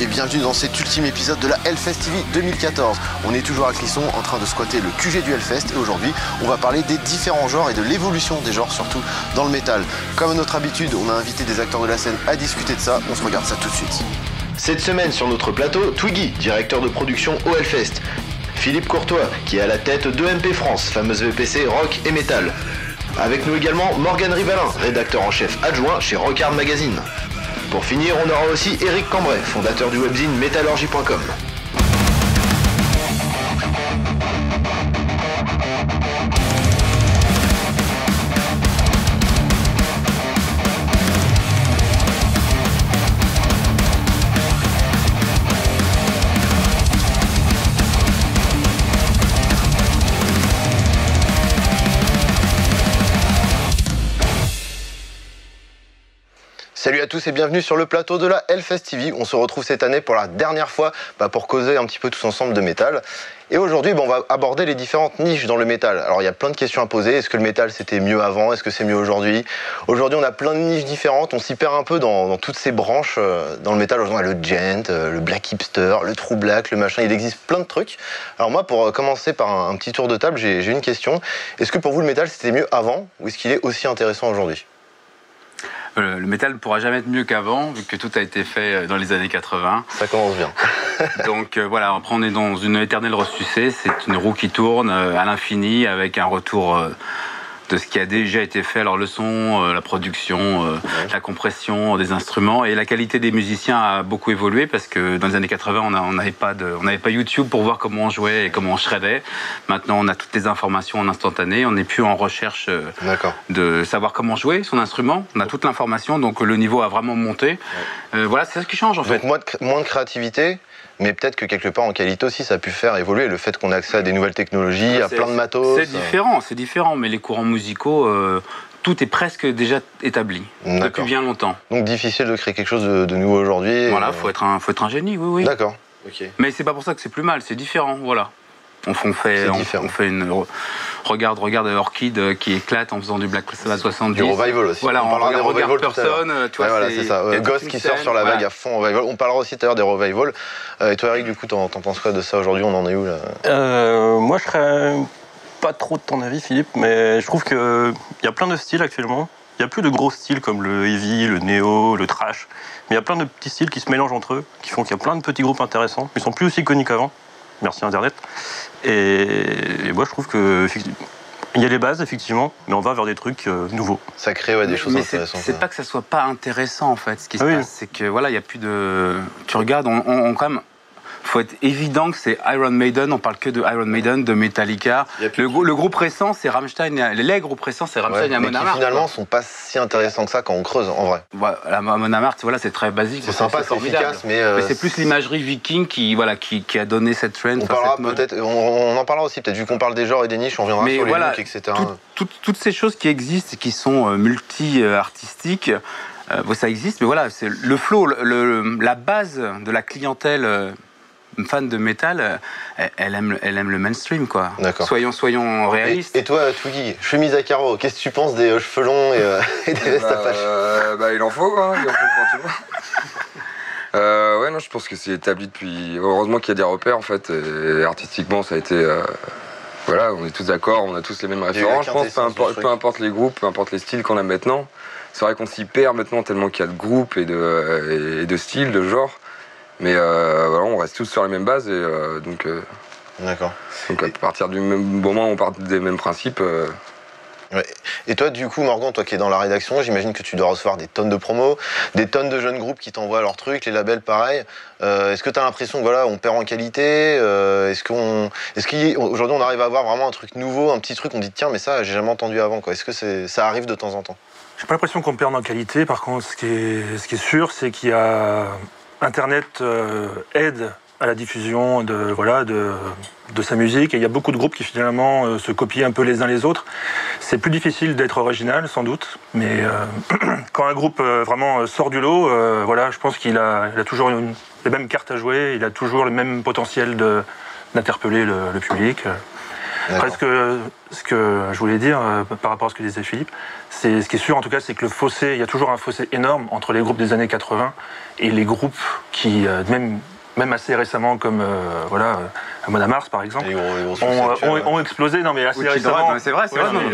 et bienvenue dans cet ultime épisode de la Hellfest TV 2014. On est toujours à Clisson en train de squatter le QG du Hellfest et aujourd'hui on va parler des différents genres et de l'évolution des genres, surtout dans le métal. Comme à notre habitude, on a invité des acteurs de la scène à discuter de ça, on se regarde ça tout de suite. Cette semaine sur notre plateau, Twiggy, directeur de production au Hellfest. Philippe Courtois, qui est à la tête de MP France, fameuse VPC rock et métal. Avec nous également Morgan Rivalin, rédacteur en chef adjoint chez Rock Hard Magazine. Pour finir, on aura aussi Eric Cambrai, fondateur du webzine Metallurgy.com. Salut à tous et bienvenue sur le plateau de la Hellfest TV. On se retrouve cette année pour la dernière fois pour causer un petit peu tous ensemble de métal. Et aujourd'hui, on va aborder les différentes niches dans le métal. Alors il y a plein de questions à poser. Est-ce que le métal c'était mieux avant? Est-ce que c'est mieux aujourd'hui? Aujourd'hui, on a plein de niches différentes. On s'y perd un peu dans toutes ces branches dans le métal. Aujourd'hui, on a le gent, le black hipster, le true black, le machin. Il existe plein de trucs. Alors moi, pour commencer par un petit tour de table, j'ai une question. Est-ce que pour vous, le métal c'était mieux avant ou est-ce qu'il est aussi intéressant aujourd'hui? Le métal ne pourra jamais être mieux qu'avant, vu que tout a été fait dans les années 80. Ça commence bien. Donc voilà, après on est dans une éternelle ressucée, c'est une roue qui tourne à l'infini, avec un retour de ce qui a déjà été fait. Alors le son, la production, la compression des instruments et la qualité des musiciens a beaucoup évolué parce que dans les années 80, on n'avait pas YouTube pour voir comment on jouait et comment on shreddait. Maintenant, on a toutes les informations en instantané. On n'est plus en recherche de savoir comment jouer son instrument. On a toute l'information, donc le niveau a vraiment monté. Voilà, c'est ça qui change en fait. Donc moins de créativité. Mais peut-être que quelque part en qualité aussi ça a pu faire évoluer le fait qu'on a accès à des nouvelles technologies, à plein de matos. C'est différent, mais les courants musicaux, tout est presque déjà établi depuis bien longtemps. Donc difficile de créer quelque chose de nouveau aujourd'hui. Voilà, faut être un génie, oui. D'accord. Okay. Mais c'est pas pour ça que c'est plus mal, c'est différent, voilà. On fait une... Regarde Orchid qui éclate en faisant du Black Sabbath 70. Du revival aussi. Voilà, on parlera des revival personne. Tu vois, voilà, c'est ça. Ghost qui sort sur la vague à fond revival. On parlera aussi tout à l'heure des revival. Et toi, Eric, du coup, t'en penses quoi de ça aujourd'hui? On en est où là? Moi, je serais pas trop de ton avis, Philippe, mais je trouve qu'il y a plein de styles actuellement. Il n'y a plus de gros styles comme le heavy, le néo, le thrash. Mais il y a plein de petits styles qui se mélangent entre eux, qui font qu'il y a plein de petits groupes intéressants. Ils sont plus aussi connus qu'avant. Merci Internet. Et moi, je trouve que il y a les bases, effectivement, mais on va vers des trucs nouveaux. Ça crée des choses intéressantes. C'est pas que ça soit pas intéressant, en fait. Ce qui se passe, c'est que voilà, il y a plus de. Tu regardes, quand même. Faut être évident que c'est Iron Maiden, on parle que de Iron Maiden, de Metallica. Le groupe récent, c'est Rammstein. Les groupes récents, c'est Rammstein et Amon Amarth. Mais qui finalement sont pas si intéressants que ça quand on creuse, en vrai. Amon Amarth, voilà, c'est très basique. C'est sympa, c'est efficace, mais c'est plus l'imagerie viking qui a donné cette trend. On en parlera aussi, peut-être, vu qu'on parle des genres et des niches, on reviendra sur les looks, etc. Toutes ces choses qui existent et qui sont multi-artistiques, ça existe, mais voilà, c'est le flow, la base de la clientèle fan de métal, elle aime le mainstream, quoi. Soyons réalistes. Et toi, Twiggy, chemise à carreaux, qu'est-ce que tu penses des cheveux longs et des vestes à paches? Il en faut, quoi. Il en faut pour tout le monde. Je pense que c'est établi depuis... Heureusement qu'il y a des repères, en fait. Et artistiquement, ça a été... on est tous d'accord, on a tous les mêmes références, je pense, peu importe les groupes, peu importe les styles qu'on a maintenant. C'est vrai qu'on s'y perd maintenant tellement qu'il y a de groupes et de styles, de genres. Mais on reste tous sur la même base et donc à partir du même moment où on part des mêmes principes. Ouais. Et toi, du coup, Morgan, toi qui es dans la rédaction, j'imagine que tu dois recevoir des tonnes de promos, des tonnes de jeunes groupes qui t'envoient leurs trucs, les labels pareil. Est-ce que tu as l'impression que on perd en qualité? Est-ce qu'aujourd'hui on arrive à avoir vraiment un truc nouveau, un petit truc, on dit tiens, mais ça, j'ai jamais entendu avant, quoi. Est-ce que ça arrive de temps en temps? J'ai pas l'impression qu'on perd en qualité. Par contre, ce qui est sûr, c'est qu'il y a Internet aide à la diffusion de sa musique et il y a beaucoup de groupes qui finalement se copient un peu les uns les autres. C'est plus difficile d'être original sans doute, mais quand un groupe vraiment sort du lot, je pense qu'il a toujours les mêmes cartes à jouer, il a toujours le même potentiel d'interpeller le public. Après, ce que je voulais dire par rapport à ce que disait Philippe, ce qui est sûr en tout cas, c'est que il y a toujours un fossé énorme entre les groupes des années 80 et les groupes qui, même assez récemment, comme Amon Mars par exemple, ont explosé. Non mais assez récemment. C'est vrai,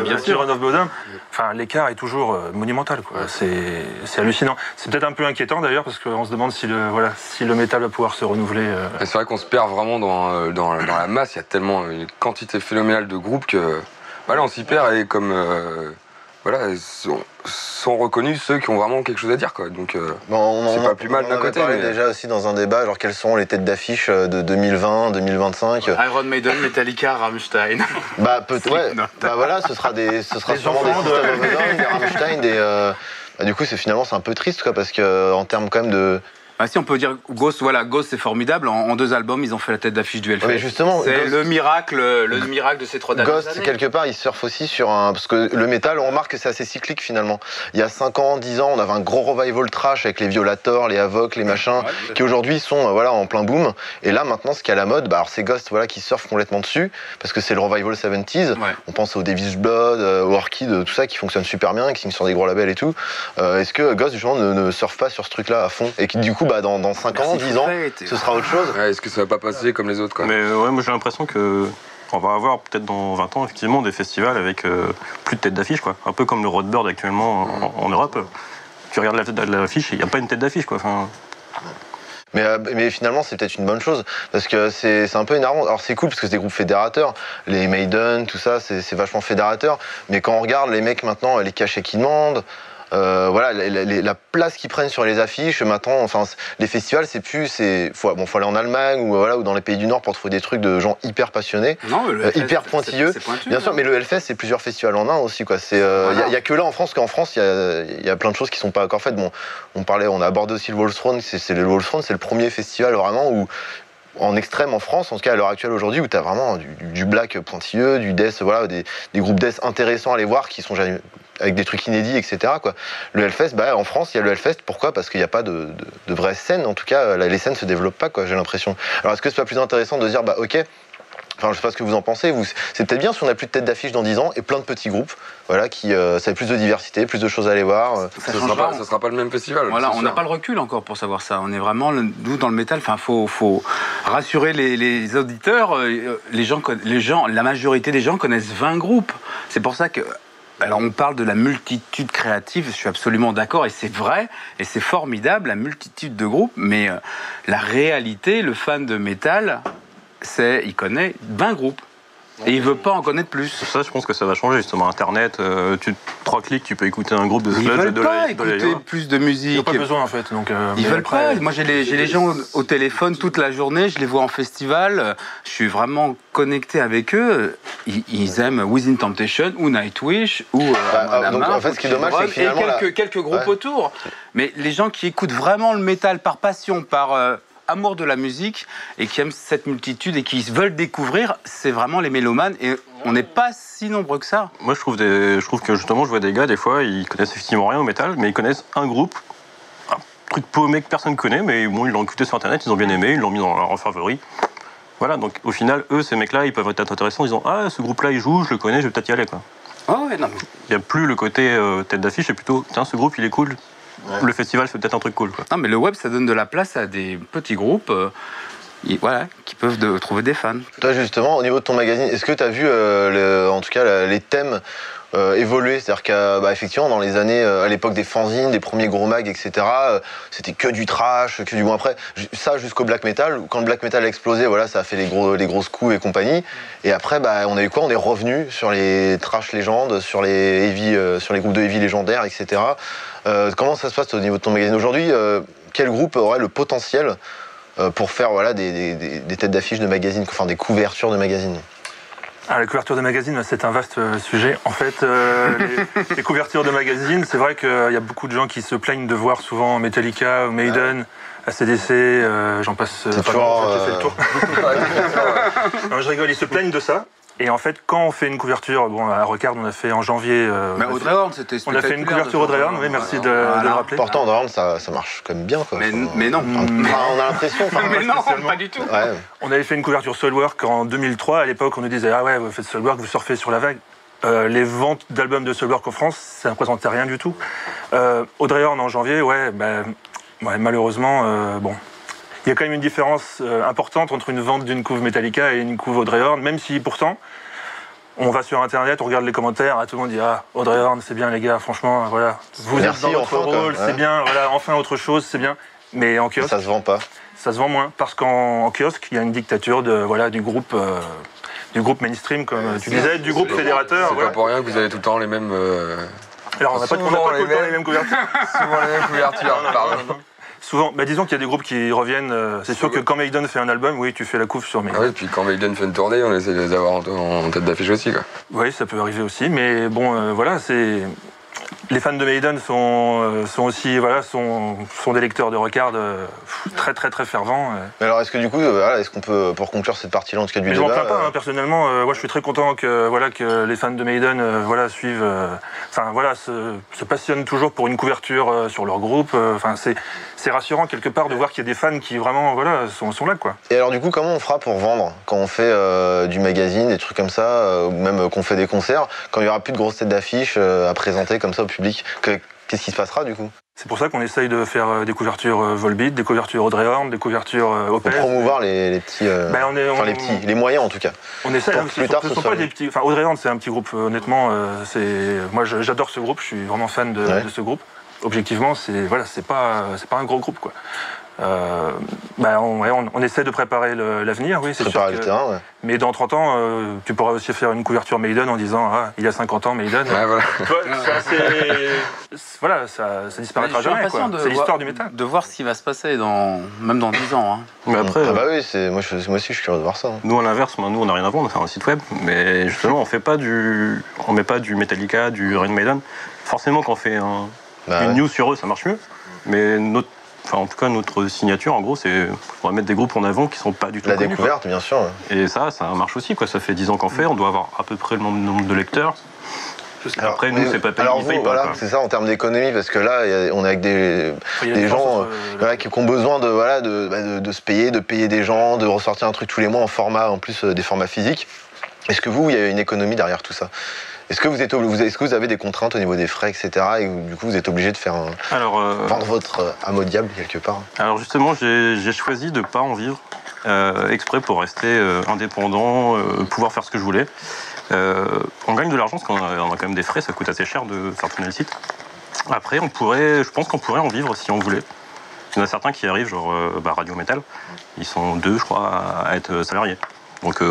bien sûr. Children of Bodom. Enfin, l'écart est toujours monumental, quoi. C'est hallucinant. C'est peut-être un peu inquiétant d'ailleurs parce qu'on se demande si le métal va pouvoir se renouveler. C'est vrai qu'on se perd vraiment dans la masse. Il y a tellement une quantité phénoménale de groupes que on s'y perd et comme sont reconnus ceux qui ont vraiment quelque chose à dire, quoi. Donc c'est pas plus mal d'un côté. On en avait parlé déjà aussi dans un débat, genre quelles sont les têtes d'affiche de 2020, 2025. Iron Maiden, Metallica, Rammstein. Ce sera sûrement des System of a Down, des Rammstein, du coup c'est un peu triste, quoi, parce que en termes quand même de... Si on peut dire Ghost, Ghost c'est formidable. En 2 albums, ils ont fait la tête d'affiche du Hellfest. Mais justement, c'est Ghost, le miracle de ces 3 dernières années. Ghost, quelque part, il surfe aussi sur parce que le métal, on remarque que c'est assez cyclique finalement. Il y a 5 ans, 10 ans, on avait un gros revival trash avec les Violators, les Havoc, les machins, qui aujourd'hui sont en plein boom. Et là, maintenant, ce qui est à la mode, c'est Ghost qui surfe complètement dessus, parce que c'est le revival 70s. Ouais. On pense au Devil's Blood, au Orchid, tout ça qui fonctionne super bien, qui signe sur des gros labels et tout. Est-ce que Ghost, justement, ne surfe pas sur ce truc-là à fond et qui, du coup, dans 5 ans, 10 ans, ce sera autre chose. Ouais, est-ce que ça va pas passer comme les autres, quoi. Mais moi j'ai l'impression que on va avoir peut-être dans 20 ans effectivement des festivals avec plus de tête d'affiche, quoi. Un peu comme le Roadburn actuellement en Europe. Tu regardes la tête de l'affiche et il n'y a pas une tête d'affiche, quoi. Enfin... Mais finalement, c'est peut-être une bonne chose, parce que c'est un peu énervant. Alors c'est cool, parce que c'est des groupes fédérateurs, les Maiden, tout ça, c'est vachement fédérateur. Mais quand on regarde les mecs maintenant, les cachets qu'ils demandent, la place qu'ils prennent sur les affiches, maintenant, les festivals, faut aller en Allemagne ou dans les pays du Nord pour trouver des trucs de gens hyper passionnés, hyper pointilleux. C'est pointu, bien sûr, mais le Hellfest, c'est plusieurs festivals en un aussi, quoi. Il y a que là en France, qu'en France, il y a plein de choses qui sont pas encore faites. Bon, on a abordé aussi le Wolfstone. Le Wolfstone, c'est le premier festival vraiment où, en extrême en France, en tout cas à l'heure actuelle aujourd'hui, où tu as vraiment du black pointilleux, du death, des groupes death intéressants à aller voir qui sont avec des trucs inédits, etc., quoi. Le Hellfest, en France, il y a le Hellfest. Pourquoi ? Parce qu'il n'y a pas de vraie scène. En tout cas, les scènes se développent pas, quoi, j'ai l'impression. Alors, est-ce que c'est pas plus intéressant de se dire, ok, je sais pas ce que vous en pensez. C'est peut-être bien si on n'a plus de tête d'affiche dans 10 ans et plein de petits groupes, qui ça a plus de diversité, plus de choses à aller voir. Ça sera pas le même festival. Voilà, on n'a pas le recul encore pour savoir ça. On est vraiment nous dans le métal. Faut rassurer les auditeurs. La majorité des gens connaissent 20 groupes. C'est pour ça que. Alors on parle de la multitude créative, je suis absolument d'accord et c'est vrai et c'est formidable la multitude de groupes, mais la réalité, le fan de métal, il connaît 20 groupes et il veut pas en connaître plus. Ça, je pense que ça va changer justement. Internet, 3 clics, tu peux écouter un groupe de sludge. Ils veulent pas écouter plus de musique. Ils n'ont pas besoin en fait. Donc, ils veulent pas. Moi j'ai les gens au téléphone toute la journée, je les vois en festival, je suis vraiment connecté avec eux. Ils aiment Within Temptation ou Nightwish ou donc en fait ce qui est dommage c'est que finalement et quelques groupes autour. Mais les gens qui écoutent vraiment le métal par passion, par amour de la musique et qui aiment cette multitude et qui veulent découvrir, c'est vraiment les mélomanes et on n'est pas si nombreux que ça. Moi je trouve que justement je vois des gars des fois ils connaissent effectivement rien au métal mais ils connaissent un groupe, un truc paumé que personne connaît mais bon ils l'ont écouté sur internet, ils ont bien aimé, ils l'ont mis dans leur favori. Voilà, donc au final ces mecs là ils peuvent être intéressants, ils ont ce groupe là il joue, je le connais, je vais peut-être y aller, quoi. Oh ouais, non, mais... Il n'y a plus le côté tête d'affiche, c'est plutôt tiens ce groupe il est cool. Ouais. Le festival, c'est peut-être un truc cool, quoi. Non, mais le web, ça donne de la place à des petits groupes qui peuvent trouver des fans. Toi, justement, au niveau de ton magazine, est-ce que tu as vu, en tout cas, les thèmes évoluer? C'est-à-dire qu'effectivement, dans les années, à l'époque des fanzines, des premiers gros mags, etc., c'était que du trash, que du bon après. Ça, jusqu'au black metal. Quand le black metal a explosé, ça a fait les grosses coups et compagnie. Et après, on a eu quoi? On est revenu sur les trash légendes, sur les groupes de heavy légendaires, etc. Comment ça se passe au niveau de ton magazine aujourd'hui? Quel groupe aurait le potentiel pour faire des têtes d'affiche de magazines, enfin des couvertures de magazines? La couverture de magazine, c'est un vaste sujet. En fait, les couvertures de magazine, c'est vrai qu'il y a beaucoup de gens qui se plaignent de voir souvent Metallica, Maiden, AC/DC, j'en passe. C'est toujours... j'ai fait le tour. Non, je rigole, ils se plaignent de ça. Et en fait, quand on fait une couverture, à Recard, on a fait en janvier. Mais Audrey Horn, c'était spectaculaire. On a fait une couverture Audrey Horn, oui, merci de le rappeler. Pourtant, Audrey Horn, ça marche quand même bien, quoi. Mais non. On a l'impression. Mais non, pas du tout. Ouais. On avait fait une couverture Soilwork en 2003. À l'époque, on nous disait ah ouais, vous faites Soilwork, vous surfez sur la vague. Les ventes d'albums de Soilwork en France, ça ne représentait rien du tout. Audrey Horn en janvier, malheureusement, il y a quand même une différence importante entre une vente d'une couve Metallica et une couve Audrey Horn, même si pourtant, on va sur Internet, on regarde les commentaires, tout le monde dit « Ah, Audrey Horn, c'est bien les gars, franchement, voilà, vous êtes dans votre rôle, c'est bien, voilà, enfin autre chose, c'est bien. » Mais en kiosque... Ça se vend pas. Ça se vend moins, parce qu'en kiosque, il y a une dictature du groupe mainstream, comme tu disais, du groupe fédérateur. C'est pas pour rien que vous avez tout le temps les mêmes... Alors, on n'a pas tout le temps les mêmes couvertures. Souvent les mêmes couvertures, pardon. Souvent, disons qu'il y a des groupes qui reviennent. C'est sûr que quand Maiden fait un album, oui, tu fais la couve sur Maiden. Ah oui, puis quand Maiden fait une tournée, on essaie de les avoir en tête d'affiche aussi, quoi. Oui, ça peut arriver aussi, mais bon, c'est... Les fans de Maiden sont aussi, sont des lecteurs de Recard très très très fervents. Mais alors, est-ce que du coup, est-ce qu'on peut, pour conclure cette partie-là, en tout cas du débat... Je m'en plains pas, personnellement. Moi, je suis très content que les fans de Maiden suivent, se passionnent toujours pour une couverture sur leur groupe. C'est rassurant quelque part de voir qu'il y a des fans qui vraiment sont là, quoi. Et alors du coup, comment on fera pour vendre quand on fait du magazine, des trucs comme ça, ou même qu'on fait des concerts, quand il n'y aura plus de grosses têtes d'affiche à présenter comme ça au public, qu'est-ce qui se passera du coup? C'est pour ça qu'on essaye de faire des couvertures Volbeat, des couvertures Audrey Horn, des couvertures Opeth. Pour promouvoir les petits, les moyens en tout cas. On essaie. Ce ne sont pas des petits. Enfin, Audrey Horn, c'est un petit groupe. Honnêtement, moi, j'adore ce groupe. Je suis vraiment fan de ce groupe. Objectivement, c'est pas un gros groupe, quoi. On essaie de préparer l'avenir, oui, c'est sûr. Préparer le terrain, ouais. Mais dans 30 ans, tu pourras aussi faire une couverture Maiden en disant « Ah, il y a 50 ans, Maiden. » Ça disparaîtra jamais, quoi. C'est l'histoire du métal. De voir ce qui va se passer même dans 10 ans. Hein. Mais après, moi aussi, je suis curieux de voir ça. Hein. Nous, à l'inverse, nous, on n'a rien à vendre, on fait un site web. Mais justement, on met pas du Metallica, du Iron Maiden. Forcément, quand on fait une news sur eux, ça marche mieux. Mais en tout cas, notre signature, en gros, c'est on va mettre des groupes en avant qui sont pas du tout la connus, découverte, bien sûr. Et ça marche aussi, quoi. Ça fait 10 ans qu'on fait, on doit avoir à peu près le nombre de lecteurs. Alors, après, nous, c'est pas payé. Alors vous, c'est ça en termes d'économie, parce que là, on est avec des gens qui ont besoin de se payer, de payer des gens, de ressortir un truc tous les mois en format, en plus des formats physiques. Est-ce que il y a une économie derrière tout ça? Est-ce que vous avez des contraintes au niveau des frais, etc. et du coup vous êtes obligé de faire vendre votre âme au diable quelque part? Alors justement, j'ai choisi de ne pas en vivre exprès pour rester indépendant, pouvoir faire ce que je voulais. On gagne de l'argent parce qu'on a quand même des frais, ça coûte assez cher de faire tourner le site. Après, je pense qu'on pourrait en vivre si on voulait. Il y en a certains qui arrivent, genre Radio Metal, ils sont 2, je crois, à être salariés. Donc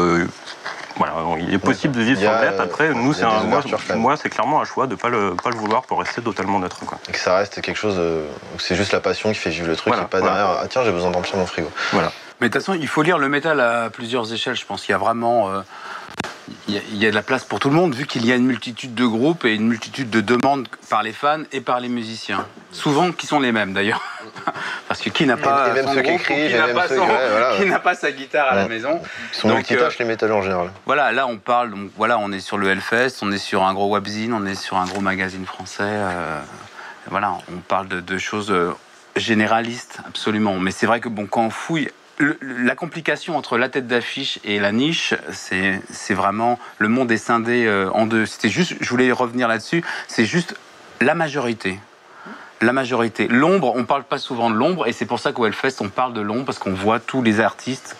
voilà, il est possible de vivre sur le net. Après, nous, c'est clairement un choix de ne pas le vouloir pour rester totalement neutre, quoi. Et que ça reste quelque chose où c'est juste la passion qui fait vivre le truc, et pas derrière, ah tiens, j'ai besoin d'emplir mon frigo. Voilà. Mais de toute façon, il faut lire le métal à plusieurs échelles. Je pense qu'il y a vraiment... Il y a de la place pour tout le monde, vu qu'il y a une multitude de groupes et une multitude de demandes par les fans et par les musiciens. Souvent, qui sont les mêmes, d'ailleurs. Parce que qui n'a pas son groupe, qui n'a pas sa guitare à la maison. Ils sont multitâches, les métalleux en général. Voilà, là, on est sur le Hellfest, on est sur un gros webzine, on est sur un gros magazine français. Voilà, on parle de choses généralistes, absolument. Mais c'est vrai que, quand on fouille... La complication entre la tête d'affiche et la niche, c'est vraiment... Le monde est scindé en deux. C'était juste... Je voulais revenir là-dessus. C'est juste la majorité. La majorité. L'ombre, on ne parle pas souvent de l'ombre, et c'est pour ça qu'au Hellfest, on parle de l'ombre, parce qu'on voit tous les artistes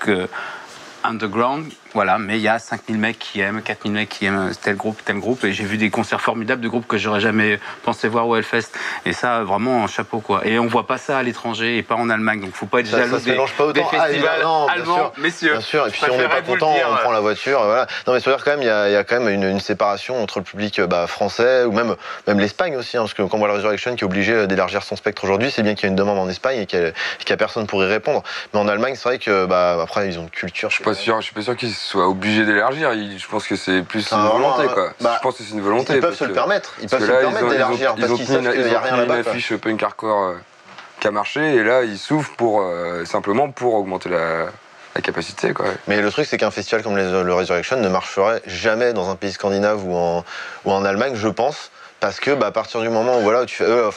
underground, voilà, mais il y a 5000 mecs qui aiment, 4000 mecs qui aiment tel groupe, et j'ai vu des concerts formidables de groupes que j'aurais jamais pensé voir au Hellfest, et ça, vraiment, un chapeau, quoi. Et on voit pas ça à l'étranger, et pas en Allemagne, donc faut pas être jaloux des festivals allemands, messieurs. Bien sûr, et puis si on n'est pas content, on prend la voiture, voilà. Non, mais c'est-à-dire quand même, il y a quand même une séparation entre le public français, ou même l'Espagne aussi, hein, parce que quand on voit la Resurrection qui est obligé d'élargir son spectre aujourd'hui, c'est bien qu'il y a une demande en Espagne et qu'il y a personne pour y répondre. Mais en Allemagne, c'est vrai que, après, ils ont une culture. Je suis pas sûr qu'ils soient obligés d'élargir. Je pense que c'est plus une volonté, quoi. Je pense que c'est une volonté. Ils peuvent se le permettre. Ils peuvent se le permettre d'élargir parce qu'ils savent qu'il n'y a rien là-bas. Ils ont une affiche punk hardcore qui a marché, et là ils s'ouvrent simplement pour augmenter la la capacité, quoi. Mais le truc, c'est qu'un festival comme le Resurrection ne marcherait jamais dans un pays scandinave ou en Allemagne, je pense. Parce que à partir du moment où voilà,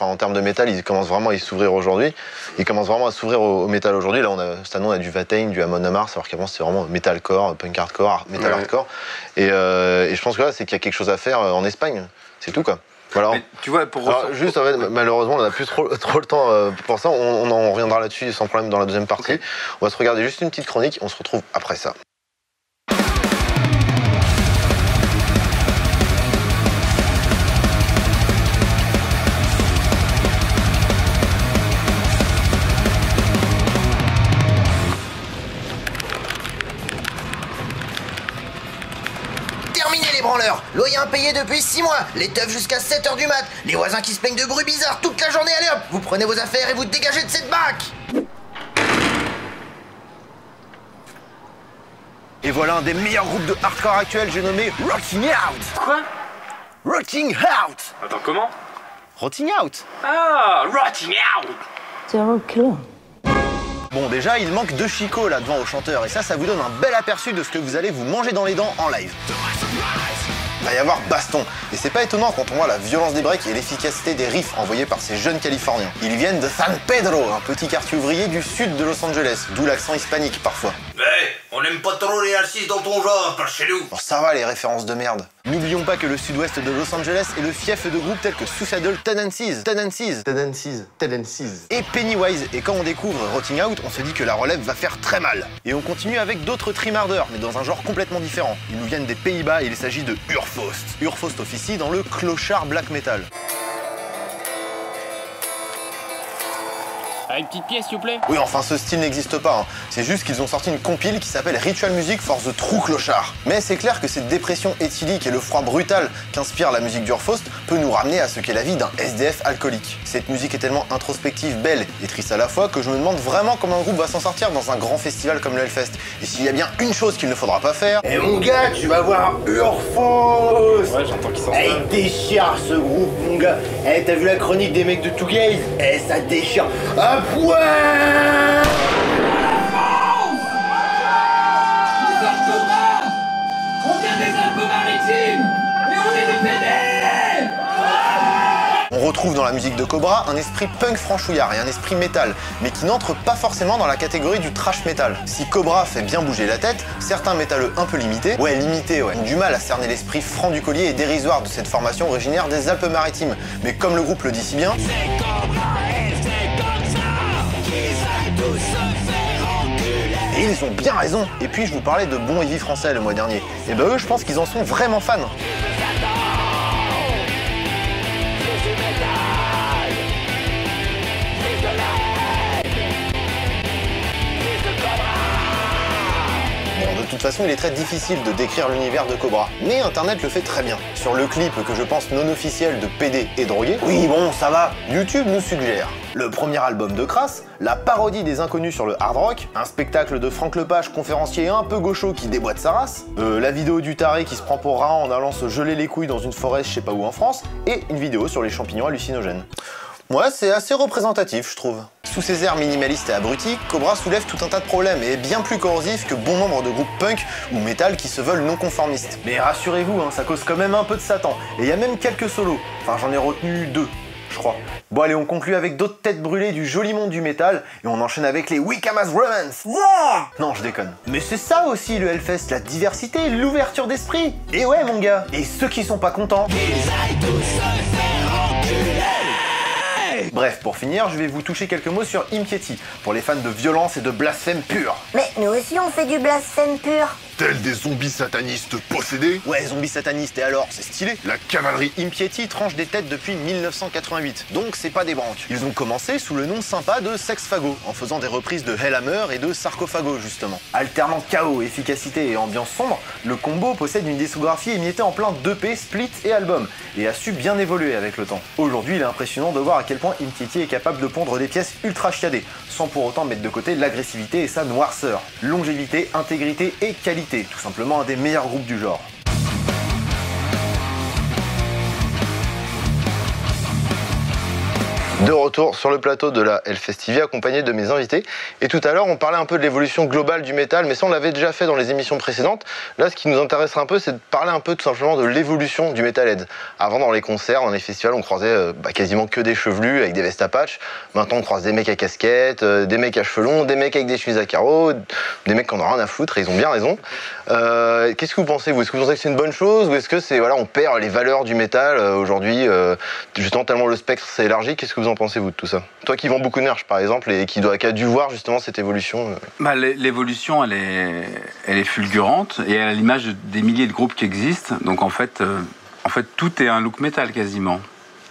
en termes de métal, ils commencent vraiment à y s'ouvrir aujourd'hui. Ils commencent vraiment à s'ouvrir au métal aujourd'hui. Là, cette année, on a du Watain, du Amon Amarth, alors qu'avant c'était vraiment metalcore, punk hardcore, metal hardcore. Et je pense que là, c'est qu'il y a quelque chose à faire en Espagne. C'est tout, quoi. Voilà. Mais tu vois, juste, en fait, malheureusement, on n'a plus trop le temps pour ça. On en reviendra là-dessus sans problème dans la deuxième partie. Okay. On va se regarder juste une petite chronique. On se retrouve après ça. Loyer impayé depuis 6 mois, les teufs jusqu'à 7h du mat, les voisins qui se plaignent de bruit bizarre toute la journée, allez hop, vous prenez vos affaires et vous dégagez de cette baraque. Et voilà un des meilleurs groupes de hardcore actuels, j'ai nommé Rotting Out. Quoi? Rotting Out. Attends, comment? Rotting Out. Ah, Rotting Out. Serial killer. Bon, déjà, il manque 2 chicots là devant au chanteur, et ça vous donne un bel aperçu de ce que vous allez vous manger dans les dents en live. Il va y avoir baston, et c'est pas étonnant quand on voit la violence des breaks et l'efficacité des riffs envoyés par ces jeunes Californiens. Ils viennent de San Pedro, un petit quartier ouvrier du sud de Los Angeles, d'où l'accent hispanique parfois. On n'aime pas trop les R6 dans ton genre, par chez nous. Bon, ça va les références de merde. N'oublions pas que le sud-ouest de Los Angeles est le fief de groupes tels que Suicidal Tendencies et Pennywise. Et quand on découvre Rotting Out, on se dit que la relève va faire très mal. Et on continue avec d'autres trimardeurs, mais dans un genre complètement différent. Ils nous viennent des Pays-Bas et il s'agit de Urfaust. Urfaust officie dans le clochard black metal. Une petite pièce, s'il vous plaît. Oui, enfin, ce style n'existe pas. Hein. C'est juste qu'ils ont sorti une compile qui s'appelle Ritual Music for the True Clochard. Mais c'est clair que cette dépression éthylique et le froid brutal qu'inspire la musique d'Urfaust peut nous ramener à ce qu'est la vie d'un SDF alcoolique. Cette musique est tellement introspective, belle et triste à la fois que je me demande vraiment comment un groupe va s'en sortir dans un grand festival comme le Hellfest. Et s'il y a bien une chose qu'il ne faudra pas faire... Eh mon gars, tu vas voir Urfaust. Ouais, j'entends qu'ils s'en sortent. Il déchire ce groupe, mon gars. Eh, t'as vu la chronique des mecs de Two Gaze? Eh, ça déchire. Ah, ouais. On vient des Alpes-Maritimes et on est des PD. On retrouve dans la musique de Cobra un esprit punk franchouillard et un esprit métal, mais qui n'entre pas forcément dans la catégorie du trash metal. Si Cobra fait bien bouger la tête, certains métalleux un peu limités, ont du mal à cerner l'esprit franc du collier et dérisoire de cette formation originaire des Alpes-Maritimes. Mais comme le groupe le dit si bien... Et ils ont bien raison. Et puis je vous parlais de Bon Heavy français le mois dernier. Et ben eux, je pense qu'ils en sont vraiment fans. De toute façon, il est très difficile de décrire l'univers de Cobra, mais Internet le fait très bien. Sur le clip que je pense non officiel de PD et drogué, oui bon, ça va, YouTube nous suggère le premier album de Crass, la parodie des inconnus sur le hard rock, un spectacle de Franck Lepage, conférencier un peu gaucho qui déboîte sa race, la vidéo du taré qui se prend pour rat en allant se geler les couilles dans une forêt je sais pas où en France, et une vidéo sur les champignons hallucinogènes. Ouais, c'est assez représentatif, je trouve. Sous ses airs minimalistes et abrutis, Cobra soulève tout un tas de problèmes et est bien plus corrosif que bon nombre de groupes punk ou metal qui se veulent non conformistes. Mais rassurez-vous, hein, ça cause quand même un peu de Satan. Et il y a même quelques solos. Enfin, j'en ai retenu 2, je crois. Bon allez, on conclut avec d'autres têtes brûlées du joli monde du métal et on enchaîne avec les Wiccamas Romance. Yeah, non, je déconne. Mais c'est ça aussi le Hellfest, la diversité, l'ouverture d'esprit. Et ouais, mon gars. Et ceux qui sont pas contents... Qu'ils aillent tous se faire enculer. Bref, pour finir, je vais vous toucher quelques mots sur Impiety, pour les fans de violence et de blasphème pur. Mais nous aussi on fait du blasphème pur. Tels des zombies satanistes possédés. Ouais, zombies satanistes, et alors, c'est stylé. La cavalerie Impiety tranche des têtes depuis 1988, donc c'est pas des branques. Ils ont commencé sous le nom sympa de Sexfago, en faisant des reprises de Hellhammer et de Sarcophago, justement. Alternant chaos, efficacité et ambiance sombre, le combo possède une discographie émiettée en plein d'EP, splits et albums, et a su bien évoluer avec le temps. Aujourd'hui, il est impressionnant de voir à quel point Impiety est capable de pondre des pièces ultra chiadées, sans pour autant mettre de côté l'agressivité et sa noirceur. Longévité, intégrité et qualité, tout simplement un des meilleurs groupes du genre. De retour sur le plateau de la Hellfest TV accompagné de mes invités. Et tout à l'heure, on parlait un peu de l'évolution globale du métal, mais ça, on l'avait déjà fait dans les émissions précédentes. Là, ce qui nous intéresse un peu, c'est de parler un peu tout simplement de l'évolution du metalhead. Avant, dans les concerts, dans les festivals, on croisait quasiment que des chevelus avec des vestes à patch. Maintenant, on croise des mecs à casquette, des mecs à cheveux longs, des mecs avec des chemises à carreaux, des mecs qui en ont rien à foutre, et ils ont bien raison. Qu'est-ce que vous pensez, vous? Est-ce que vous pensez que c'est une bonne chose, ou est-ce que c'est, voilà, on perd les valeurs du métal aujourd'hui, justement tellement le spectre s'est élargi? Qu'est-ce que vous en pensez, vous, de tout ça? Toi qui vends beaucoup de merch, par exemple, et qui a dû voir justement cette évolution. L'évolution, elle est fulgurante, et à l'image des milliers de groupes qui existent. Donc en fait, tout est un look métal quasiment.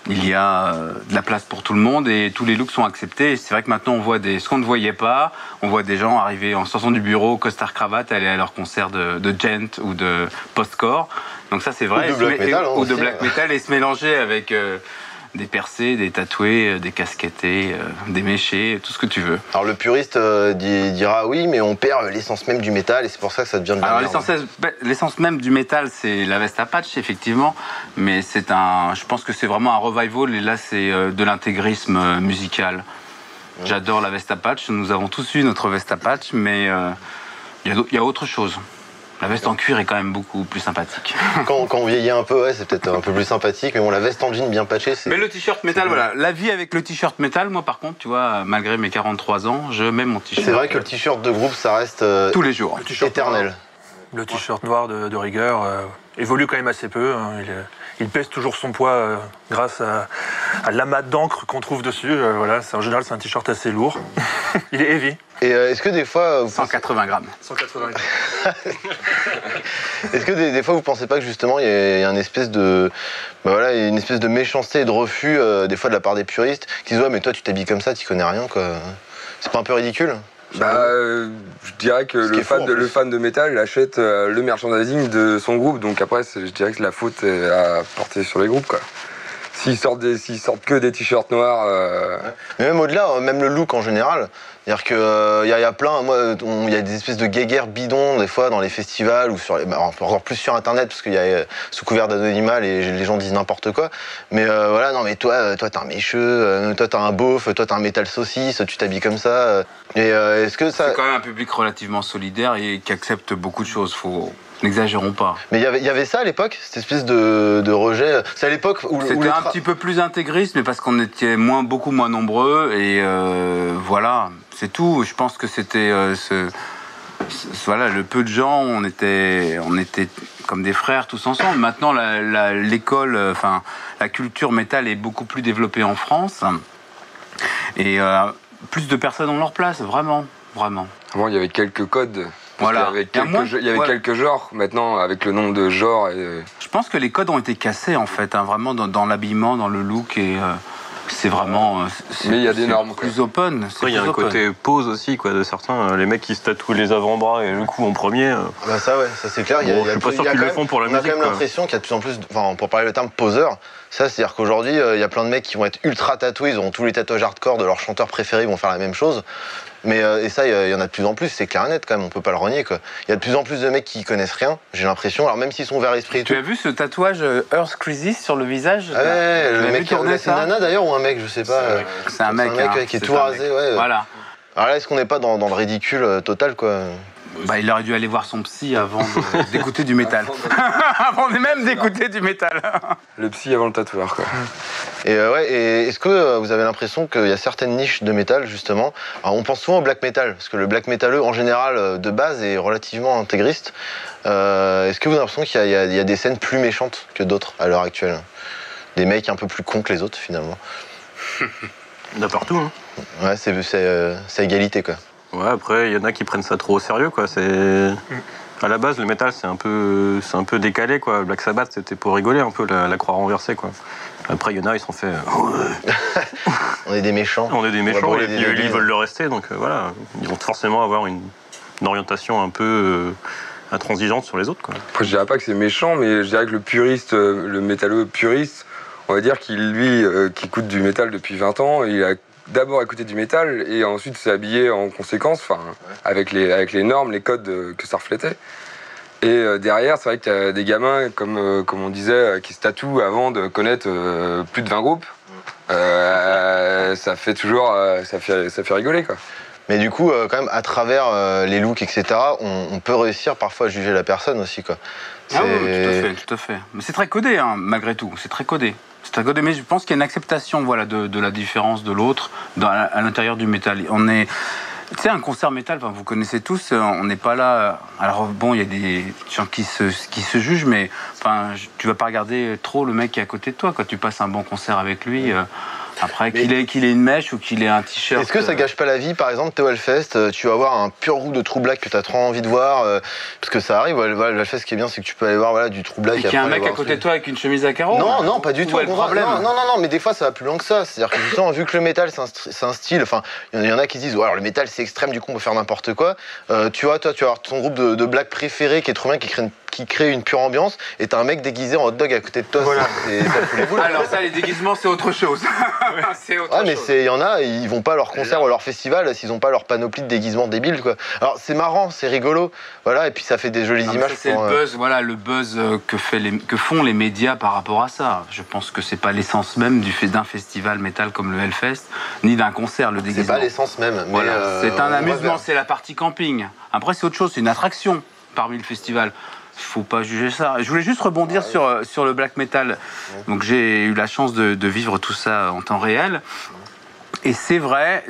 Il y a de la place pour tout le monde et tous les looks sont acceptés. Et c'est vrai que maintenant on voit ce qu'on ne voyait pas. On voit des gens arriver en sortant du bureau, costard cravate, aller à leur concert de gent ou de post-core. Donc ça c'est vrai. Ou de black metal, ou de black metal, et se mélanger avec des percés, des tatoués, des casquettés, des méchés, tout ce que tu veux. Alors le puriste dira oui, mais on perd l'essence même du métal et c'est pour ça que ça devient de la merde. L'essence même du métal, c'est la veste à patch, effectivement, mais je pense que c'est vraiment un revival, et là c'est de l'intégrisme musical. J'adore la veste à patch, nous avons tous eu notre veste à patch, mais il y a autre chose. La veste en cuir est quand même beaucoup plus sympathique. Quand on vieillit un peu, ouais, c'est peut-être un peu plus sympathique, mais bon, la veste en jean bien patchée, c'est... Mais le t-shirt métal, voilà. La vie avec le t-shirt métal, moi par contre, tu vois, malgré mes 43 ans, je mets mon t-shirt. C'est vrai que le t-shirt de groupe, ça reste... tous les jours. Éternel. Le t-shirt noir de rigueur évolue quand même assez peu. Hein. Il pèse toujours son poids grâce à l'amas d'encre qu'on trouve dessus. Voilà, en général, c'est un t-shirt assez lourd. Il est heavy. Et est-ce que des fois... 180 grammes. 180 grammes. Est-ce que des fois, vous pensez pas que justement, il y a une espèce de... une espèce de méchanceté et de refus, des fois, de la part des puristes, qui disent « Ouais, mais toi, tu t'habilles comme ça, tu connais rien, quoi. » C'est pas un peu ridicule? Je dirais que le fan de métal, il achète le merchandising de son groupe, donc après, je dirais que la faute est à porter sur les groupes, quoi. S'ils sortent que des t-shirts noirs... Mais même au-delà, même le look en général, c'est-à-dire qu'il y a plein, il y a des espèces de guéguerres bidons des fois dans les festivals ou encore plus sur internet parce qu'il y a sous couvert d'anonymat les gens disent n'importe quoi. Mais voilà, non mais toi t'es un mécheux, toi t'as un beauf, toi t'as un métal saucisse, tu t'habilles comme ça. Et est-ce que ça... C'est quand même un public relativement solidaire et qui accepte beaucoup de choses. N'exagérons pas. Mais il y avait ça à l'époque, cette espèce de rejet. C'est à l'époque où... C'était un petit peu plus intégriste, mais parce qu'on était beaucoup moins nombreux. Et voilà, c'est tout. Je pense que c'était... voilà, le peu de gens, on était comme des frères tous ensemble. Maintenant, l'école, la culture métal est beaucoup plus développée en France. Et plus de personnes ont leur place, vraiment. Vraiment. Avant, il y avait quelques codes. Voilà. Il y avait quelques genres. Maintenant, avec le nombre de genres... Je pense que les codes ont été cassés, en fait, hein, vraiment dans l'habillement, dans le look. Et c'est vraiment... Mais il y a des normes. Plus open. Il y a un côté pose aussi, quoi, de certains. Les mecs qui se tatouent les avant-bras et le cou en premier. Ça, ouais, ça c'est clair. Je suis pas sûr qu'ils le font pour la musique. On a quand même l'impression qu'il y a de plus en plus... pour parler le terme poseur, ça, c'est-à-dire qu'aujourd'hui, il y a plein de mecs qui vont être ultra tatoués, ils auront tous les tatouages hardcore de leurs chanteurs préférés, ils vont faire la même chose. Mais et ça, il y en a de plus en plus, c'est clair et net quand même, on peut pas le renier, quoi. Il y a de plus en plus de mecs qui connaissent rien, j'ai l'impression, alors même s'ils sont ouverts l'esprit et tout. Tu as vu ce tatouage Earth Crisis sur le visage? Ouais, le mec, c'est une nana d'ailleurs ou un mec, je sais pas. C'est un mec, qui est tout rasé, ouais. Voilà. Alors là, est-ce qu'on n'est pas dans le ridicule total, quoi? Il aurait dû aller voir son psy avant d'écouter du métal. Avant même d'écouter du métal. Le psy avant le tatoueur, quoi. Et et est-ce que vous avez l'impression qu'il y a certaines niches de métal, justement? Alors, on pense souvent au black metal, parce que le black metaleux, en général, de base, est relativement intégriste. Est-ce que vous avez l'impression qu'il y a des scènes plus méchantes que d'autres à l'heure actuelle? Des mecs un peu plus cons que les autres, finalement? Il y en a partout, hein. Ouais, c'est égalité, quoi. Ouais, après, il y en a qui prennent ça trop au sérieux, quoi. À la base, le métal, c'est un peu décalé, quoi. Black Sabbath, c'était pour rigoler un peu, la croix renversée, quoi. Après, il y en a, ils sont fait... On est des méchants. On est des méchants, et puis ils veulent le rester, donc voilà. Ils vont forcément avoir une orientation un peu intransigeante sur les autres, quoi. Après, je dirais pas que c'est méchant, mais je dirais que le puriste, le métalleux puriste, on va dire qu'il, lui, qui écoute du métal depuis 20 ans, il a d'abord écouter du métal et ensuite s'habiller en conséquence, avec les normes, les codes que ça reflétait. Et derrière, c'est vrai qu'il y a des gamins, comme on disait, qui se tatouent avant de connaître plus de 20 groupes. ça fait toujours, ça fait rigoler quoi. Mais du coup, quand même, à travers les looks, etc., on peut réussir parfois à juger la personne aussi, quoi. Ah oui, tout à fait. Mais c'est très codé, hein, malgré tout. C'est très codé. C'est très codé, mais je pense qu'il y a une acceptation, voilà, de la différence de l'autre à l'intérieur du métal. On est, tu sais, un concert métal, enfin, vous connaissez tous, on n'est pas là. Alors bon, il y a des gens qui se jugent, mais enfin, tu vas pas regarder trop le mec qui est à côté de toi quand tu passes un bon concert avec lui. Après, qu'il ait une mèche ou qu'il ait un t-shirt. Est-ce que ça gâche pas la vie? Par exemple, t'es au Hellfest, tu vas voir un pur roux de True Black que t'as trop envie de voir, parce que ça arrive. Le Hellfest, ce qui est bien, c'est que tu peux aller voir voilà, du True Black. Et qu'il y a un mec à côté de toi avec une chemise à carreaux? Non, pas du tout. Le problème. Non, mais des fois, ça va plus loin que ça. C'est-à-dire que justement, vu que le métal, c'est un style, enfin, il y en a qui disent, alors le métal, c'est extrême, du coup, on peut faire n'importe quoi. Tu vois, toi, tu vas avoir ton groupe de black préféré qui est trop bien, qui crée une pure ambiance, et t'as un mec déguisé en hot dog à côté de toi. Voilà. Ça fout les boules. Alors ça, les déguisements, c'est autre chose. C'est autre chose. Mais il y en a, ils vont pas à leur concert ou à leur festival s'ils ont pas leur panoplie de déguisements débiles, quoi. Alors c'est marrant, c'est rigolo, voilà, et puis ça fait des jolies images. C'est le buzz que font les médias par rapport à ça. Je pense que c'est pas l'essence même d'un festival métal comme le Hellfest, ni d'un concert, le déguisement. C'est pas l'essence même. Mais voilà. C'est un amusement, c'est la partie camping. Après, c'est autre chose, c'est une attraction parmi le festival. Faut pas juger ça. Je voulais juste rebondir sur le black metal. Donc j'ai eu la chance de vivre tout ça en temps réel. Et c'est vrai,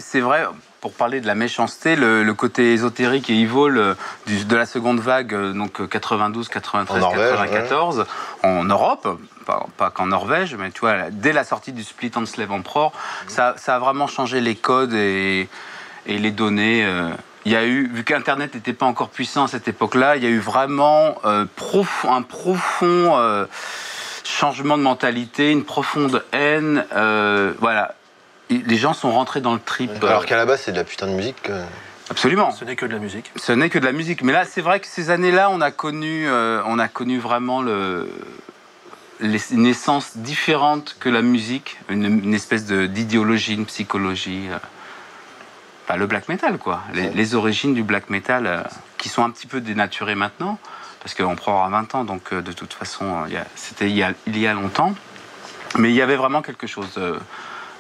pour parler de la méchanceté, le côté ésotérique et evil de la seconde vague, donc 92, 93, 94, en Europe, pas qu'en Norvège, mais tu vois, dès la sortie du Split Enslave Emperor, ça a vraiment changé les codes et les données. Il y a eu, vu qu'Internet n'était pas encore puissant à cette époque-là, il y a eu vraiment un profond changement de mentalité, une profonde haine. Voilà. Les gens sont rentrés dans le trip. Alors qu'à la base, c'est de la putain de musique. Absolument. Ce n'est que de la musique. Ce n'est que de la musique. Mais là, c'est vrai que ces années-là, on a connu vraiment une essence différente que la musique, une espèce d'idéologie, une psychologie. Le black metal, quoi. Les origines du black metal qui sont un petit peu dénaturées maintenant, parce qu'on prend à 20 ans, donc de toute façon, c'était il y a longtemps. Mais il y avait vraiment quelque chose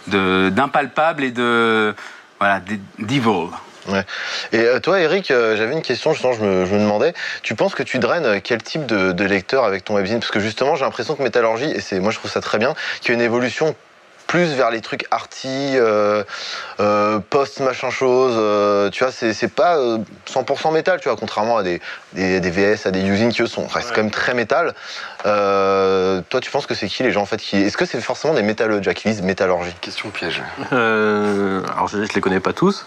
d'impalpable et d'evil. Ouais. Et toi, Eric, j'avais une question, justement, je me demandais, tu penses que tu draines quel type de lecteur avec ton webzine? Parce que justement, j'ai l'impression que Métallurgie, et moi je trouve ça très bien, qu'il y a une évolution plus vers les trucs arty, post machin chose, tu vois, c'est pas 100% métal, tu vois, contrairement à des VS, à des usines qui eux restent quand même très métal. Toi, tu penses que c'est qui les gens en fait est-ce que c'est forcément des métalleux déjà qui lisent Métallurgie? Question piège. Alors je les connais pas tous,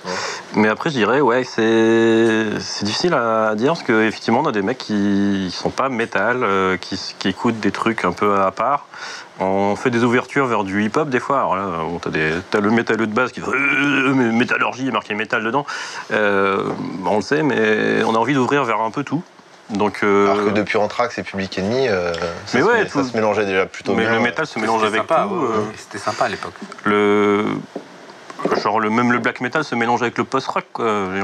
mais après je dirais c'est difficile à dire parce qu'effectivement on a des mecs qui sont pas métal, qui écoutent des trucs un peu à part. On fait des ouvertures vers du hip-hop des fois. Alors là, t'as le métalleux de base qui fait Métallurgie, marqué métal dedans. On le sait, mais on a envie d'ouvrir vers un peu tout. Donc, alors que depuis Anthrax et Public Enemy, ça se mélangeait déjà plutôt bien. Mais le métal se mélange avec sympa, tout. C'était sympa à l'époque. Même le black metal se mélange avec le post-rock, quoi. Mais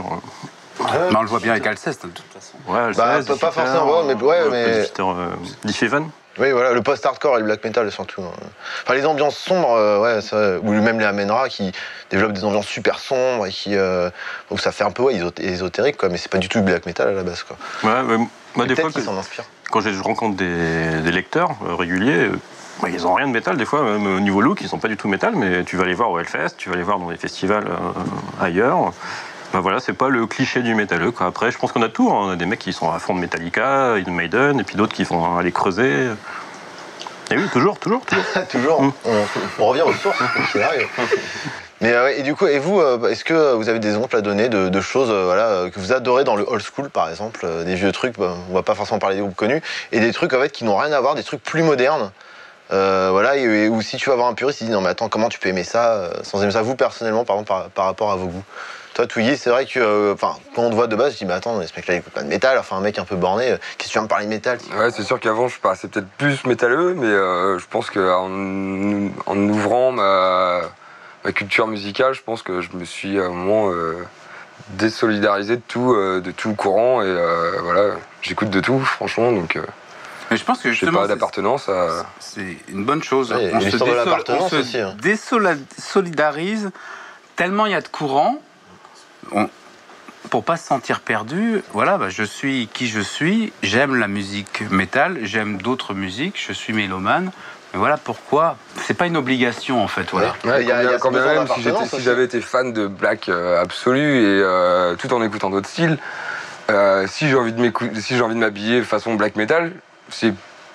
on le voit bien avec Alceste, de toute façon. Ouais, Alceste, pas forcément, mais Diffevan. Oui, voilà, le post-hardcore et le black metal surtout. Enfin, les ambiances sombres, ou même les Amenra qui développent des ambiances super sombres et qui. Donc ça fait un peu ésotérique, quoi, mais c'est pas du tout du black metal à la base, quoi. Ouais, moi, des fois, s'en inspirent. Quand je rencontre des lecteurs réguliers, ils ont rien de métal, des fois, même au niveau look, ils sont pas du tout métal, mais tu vas les voir au Hellfest, tu vas les voir dans des festivals ailleurs. Voilà, c'est pas le cliché du métalleux, quoi. Après, je pense qu'on a tout. On a des mecs qui sont à fond de Metallica, Iron Maiden, et puis d'autres qui vont aller creuser. Et oui, toujours. Toujours. On revient aux sources, quoi qu'il arrive. Mais et du coup, vous, est-ce que vous avez des exemples à donner de choses que vous adorez dans le old school, par exemple, des vieux trucs, on va pas forcément parler des groupes connus, et des trucs en fait qui n'ont rien à voir, des trucs plus modernes. Ou si tu vas voir un puriste, il dit non mais attends, comment tu peux aimer ça sans aimer ça, vous personnellement, par exemple, par rapport à vos goûts? Toi, Twiggy, c'est vrai que quand on te voit de base, je dis mais attends, ce mec-là il écoute pas de métal, enfin un mec un peu borné, qu'est-ce que tu viens me parler de métal? Ouais, c'est sûr qu'avant je paraissais peut-être plus métalleux, mais je pense qu'en ouvrant ma culture musicale, je pense que je me suis à un moment désolidarisé de tout le courant, et voilà, j'écoute de tout, franchement, donc Mais je pense que je sais justement, pas, d'appartenance à... c'est une bonne chose. Oui, On se, l'histoire de l'appartenance aussi, hein. désolidarise tellement il y a de courants. Pour pas se sentir perdu, voilà, je suis qui je suis, j'aime la musique métal, j'aime d'autres musiques, je suis mélomane. Mais voilà pourquoi, c'est pas une obligation en fait. Voilà. Ouais, quand bien même, si j'avais été fan de Black absolu et tout en écoutant d'autres styles, si j'ai envie de m'habiller façon black metal, c'est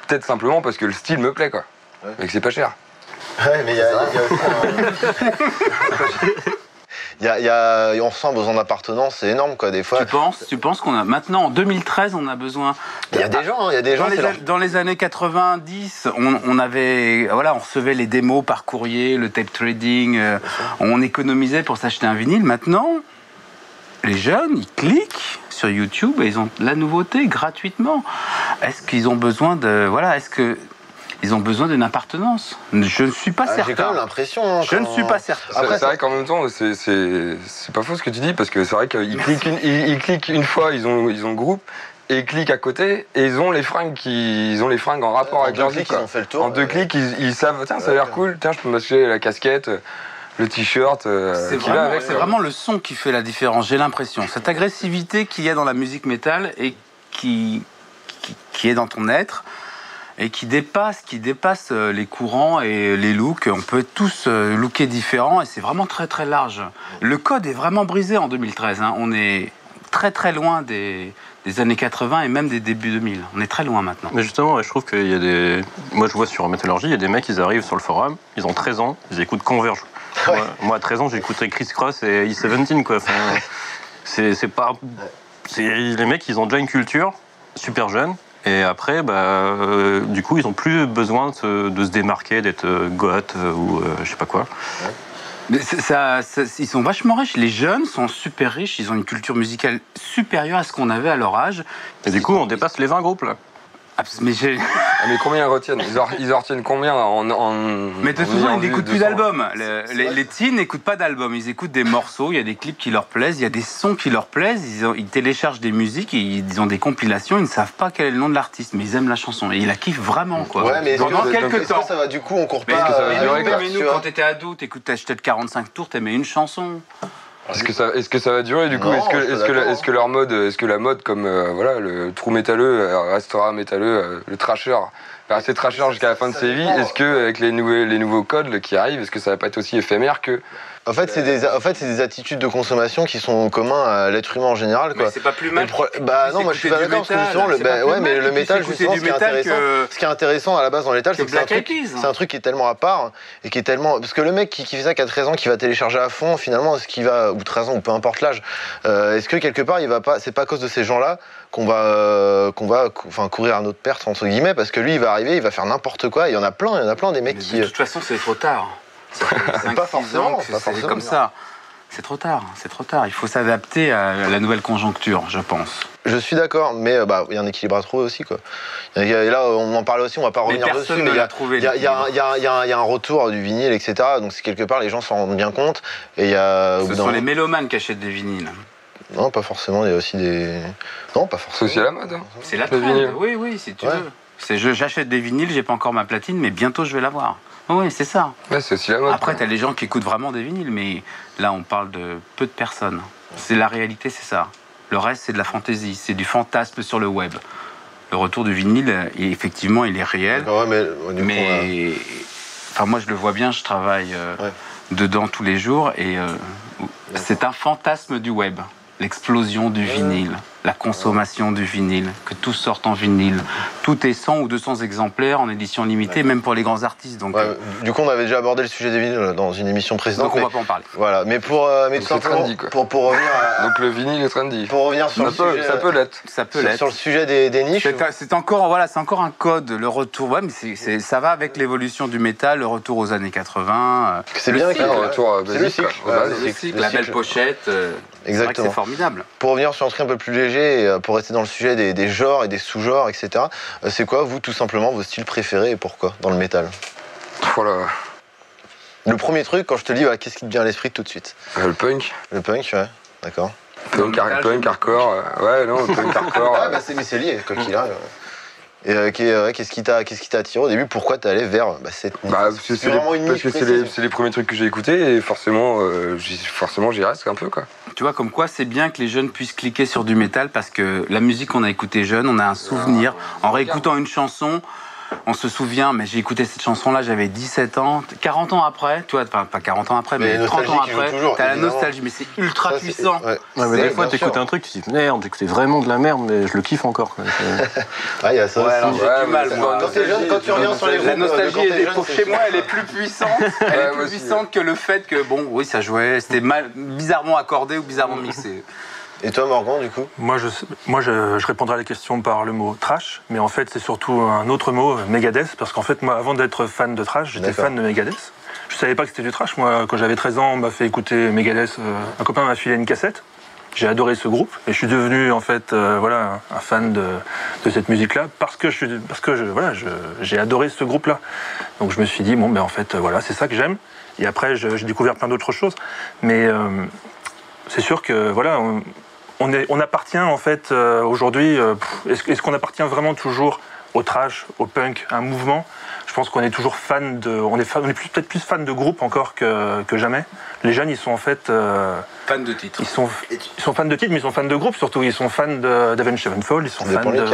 peut-être simplement parce que le style me plaît, quoi. Ouais. Mais que c'est pas cher. Ouais, mais il y a aussi on ressent un besoin d'appartenance, c'est énorme, quoi, des fois. Tu penses qu'on a maintenant, en 2013, on a besoin... Il y a des gens, Dans les années 90, on avait... Voilà, on recevait les démos par courrier, le tape trading, on économisait pour s'acheter un vinyle. Maintenant, les jeunes, ils cliquent sur YouTube et ils ont la nouveauté gratuitement. Est-ce qu'ils ont besoin de... Voilà, est-ce que... Ils ont besoin d'une appartenance. Je ne suis pas certain. J'ai quand même l'impression. Je ne suis pas certain. Après, c'est vrai qu'en même temps, c'est pas faux ce que tu dis, parce que c'est vrai qu'ils cliquent une fois, ils ont le groupe, et ils cliquent à côté, et ils ont les fringues en rapport avec leur vie. Ils ont fait le tour. En 2 clics, ils savent, tiens, ça a l'air cool, tiens, je peux m'acheter la casquette, le t-shirt. C'est vraiment le son qui fait la différence, j'ai l'impression. Cette agressivité qu'il y a dans la musique métal et qui est dans ton être, et qui dépasse les courants et les looks. On peut tous looker différents et c'est vraiment très très large. Le code est vraiment brisé en 2013. Hein. On est très très loin des années 80 et même des débuts 2000. On est très loin maintenant. Mais justement, je trouve qu'il y a des... Moi je vois sur Métallurgie, il y a des mecs, ils arrivent sur le forum, ils ont 13 ans, ils écoutent Converge. Ouais. Moi à 13 ans, j'écoutais Criss Cross et E17, quoi. Enfin, c'est pas... Les mecs, ils ont déjà une culture super jeune. Et après, du coup, ils n'ont plus besoin de se démarquer, d'être goth ou je sais pas quoi. Mais ils sont vachement riches. Les jeunes sont super riches. Ils ont une culture musicale supérieure à ce qu'on avait à leur âge. Et du coup, on dépasse les 20 groupes, là. Mais combien ils retiennent ils en retiennent combien Mais de toute façon, ils n'écoutent plus d'albums. Les teens n'écoutent pas d'albums. Ils écoutent des morceaux, il y a des clips qui leur plaisent, il y a des sons qui leur plaisent. Ils téléchargent des musiques, ils ont des compilations, ils ne savent pas quel est le nom de l'artiste, mais ils aiment la chanson. Et ils la kiffent vraiment, quoi. Ouais, mais pendant quelques temps. Ça va, du coup, on court pas. Mais nous, quand t'étais ado, t'achetais de 45 tours, t'aimais une chanson. Est-ce que ça va durer du coup? Est-ce que la mode comme le trou métalleux restera métalleux, le trasher va rester trasher jusqu'à la fin de ses vies? Est-ce que avec les nouveaux codes qui arrivent, est-ce que ça va pas être aussi éphémère que... En fait, c'est des attitudes de consommation qui sont communs à l'être humain en général, quoi. Mais c'est pas plus mal. Non, moi je suis pas d'accord parce que justement, mais le métal, justement, ce qui est intéressant à la base dans le métal, c'est que c'est un truc qui est tellement à part et qui est tellement, parce que le mec qui fait ça, qui a 13 ans, qui va télécharger à fond, finalement, ou 13 ans, ou peu importe l'âge, est-ce que quelque part, c'est pas à cause de ces gens-là qu'on va courir à notre perte entre guillemets, parce que lui, il va arriver, il va faire n'importe quoi. Il y en a plein des mecs qui. De toute façon, c'est trop tard. Pas forcément, c'est comme ça. C'est trop tard. Il faut s'adapter à la nouvelle conjoncture, je pense. Je suis d'accord, mais il y a un équilibre à trouver aussi, quoi. Et là, on en parlait aussi, on va pas revenir dessus, mais il y a un retour du vinyle, etc. Donc c'est quelque part, les gens s'en rendent bien compte. Et ce sont les mélomanes qui achètent des vinyles. Non, pas forcément. Il y a aussi des. Non, pas forcément. C'est aussi la mode. Hein. C'est la trend. Oui, si tu veux. J'achète des vinyles, j'ai pas encore ma platine, mais bientôt je vais l'avoir. Oui, c'est ça. Ouais, c'est aussi la mode. Après, t'as les gens qui écoutent vraiment des vinyles, mais là, on parle de peu de personnes. C'est la réalité, c'est ça. Le reste, c'est de la fantaisie, c'est du fantasme sur le web. Le retour du vinyle, effectivement, il est réel. Enfin, moi, je le vois bien, je travaille dedans tous les jours, et c'est un fantasme du web. L'explosion du vinyle, la consommation du vinyle, que tout sorte en vinyle. Tout est 100 ou 200 exemplaires en édition limitée, même pour les grands artistes. Donc, du coup, on avait déjà abordé le sujet des vinyles dans une émission précédente. Donc on va pas en parler. Voilà, mais pour trendy, pour revenir à... Donc le vinyle est trendy. Pour revenir sur ça peut l'être. Sur le sujet des niches. C'est encore un code, le retour. Ouais, mais ça va avec l'évolution du métal, le retour aux années 80. C'est bien le retour basique. Le cycle, la belle pochette. Exactement. C'est formidable. Pour revenir sur un truc un peu plus léger, et pour rester dans le sujet des genres et des sous-genres, etc., c'est quoi, vous, tout simplement, vos styles préférés et pourquoi, dans le métal? Voilà. Le premier truc, quand je te dis, qu'est-ce qui te vient à l'esprit tout de suite? Le punk. Le punk, ouais, d'accord. Punk, hardcore, le punk hardcore. Mais c'est lié, quoi qu'il arrive. Et qu'est-ce qui t'a attiré au début? Pourquoi t'es allé vers cette musique? Parce que c'est les premiers trucs que j'ai écoutés et forcément j'y reste un peu, quoi. Tu vois, comme quoi c'est bien que les jeunes puissent cliquer sur du métal parce que la musique qu'on a écoutée jeune, on a un souvenir. En réécoutant une chanson, on se souvient, mais j'ai écouté cette chanson-là, j'avais 17 ans, 40 ans après, tu vois, enfin pas 40 ans après, mais 30 ans après, t'as la nostalgie, mais c'est ultra puissant. Ouais, mais des fois, t'écoutes un truc, tu te dis merde, j'écoutais vraiment de la merde, mais je le kiffe encore. Il y a ça aussi. Alors, j'ai du mal, moi. Quand t'es jeune, quand tu reviens sur les groupes, la nostalgie, chez moi, elle est plus puissante. Elle est plus puissante que le fait que, bon, oui, ça jouait, c'était bizarrement accordé ou bizarrement mixé. Et toi, Morgan, du coup? Moi, je répondrai à la question par le mot trash, mais en fait, c'est surtout un autre mot, Megadeth, parce qu'en fait, moi, avant d'être fan de trash, j'étais fan de Megadeth. Je savais pas que c'était du trash. Moi, quand j'avais 13 ans, on m'a fait écouter Megadeth. Un copain m'a filé une cassette. J'ai adoré ce groupe et je suis devenu en fait un fan de cette musique-là parce que j'ai adoré ce groupe-là. Donc je me suis dit en fait c'est ça que j'aime. Et après j'ai découvert plein d'autres choses. Mais c'est sûr que on appartient en fait aujourd'hui. Est-ce qu'on appartient vraiment toujours au trash, au punk, à un mouvement? Je pense qu'on est toujours fan de. On est peut-être plus fan de groupe encore que jamais. Les jeunes, ils sont en fait. Fans de titres. Ils sont fans de titres, mais ils sont fans de groupe surtout. Ils sont fans d'Avenged Sevenfold, ils sont fans de.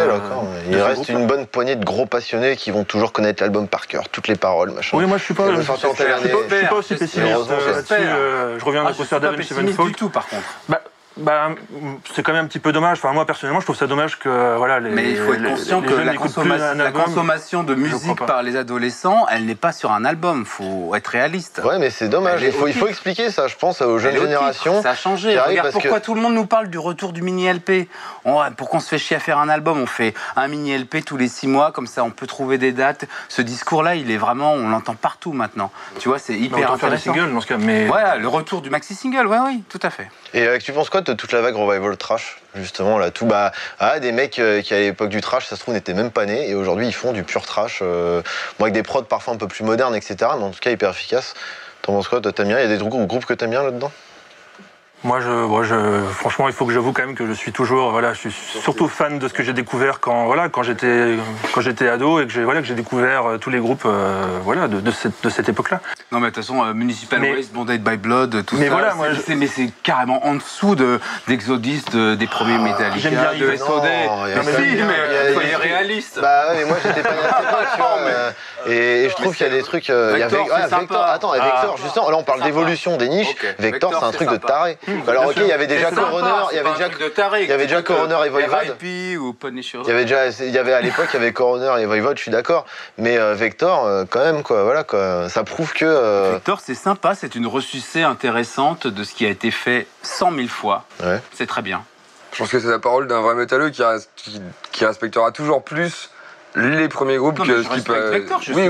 Il reste une bonne poignée de gros passionnés qui vont toujours connaître l'album par cœur, toutes les paroles, machin. Oui, moi je suis pas aussi pessimiste là-dessus. Je reviens au concert d'Avenged Sevenfold. Du tout, par contre. C'est quand même un petit peu dommage. Enfin, moi personnellement, je trouve ça dommage que Mais il faut être conscient que la consommation de musique par les adolescents, elle n'est pas sur un album. Il faut être réaliste. Ouais, mais c'est dommage. Il faut expliquer ça, je pense, aux jeunes générations. Ça a changé. Regarde pourquoi tout le monde nous parle du retour du mini LP. Pourquoi on se fait chier à faire un album? On fait un mini LP tous les 6 mois, comme ça on peut trouver des dates. Ce discours-là, il est vraiment, on l'entend partout maintenant. Tu vois, c'est hyper intéressant. Single, dans ce cas, mais voilà, le retour du maxi single, oui, tout à fait. Et tu penses quoi de toute la vague revival trash, justement, là, des mecs qui à l'époque du trash, ça se trouve, n'étaient même pas nés, et aujourd'hui ils font du pur trash, avec des prods parfois un peu plus modernes, etc., mais en tout cas hyper efficaces. T'en penses quoi, toi, t'aimes bien? Il y a des groupes que t'aimes bien là-dedans? Moi, franchement, il faut que j'avoue quand même que je suis toujours, je suis surtout fan de ce que j'ai découvert quand j'étais ado et que j'ai découvert tous les groupes, de cette époque-là. Non, mais de toute façon, Municipal Waste, Bonded by Blood, tout ça. Mais c'est carrément en dessous d'Exodus, des premiers Metallica, de SOD. Mais soyez réaliste. Mais moi, j'étais pas né à cette époque, tu vois. Et je trouve qu'il y a des trucs. Vector, attends, Vector, justement, là, on parle d'évolution des niches. Vector, c'est un truc de taré. Alors ok, il y avait déjà Coroner, il y avait déjà Coroner et Voivod. Ou Punisher. Il y avait à l'époque, il y avait Coroner et Voivod, je suis d'accord. Mais Vector, quand même, ça prouve que. Vector, c'est sympa, c'est une ressucée intéressante de ce qui a été fait 100 000 fois. Ouais. C'est très bien. Je pense que c'est la parole d'un vrai métalleux qui respectera toujours plus les premiers groupes que ce qui peut. Mais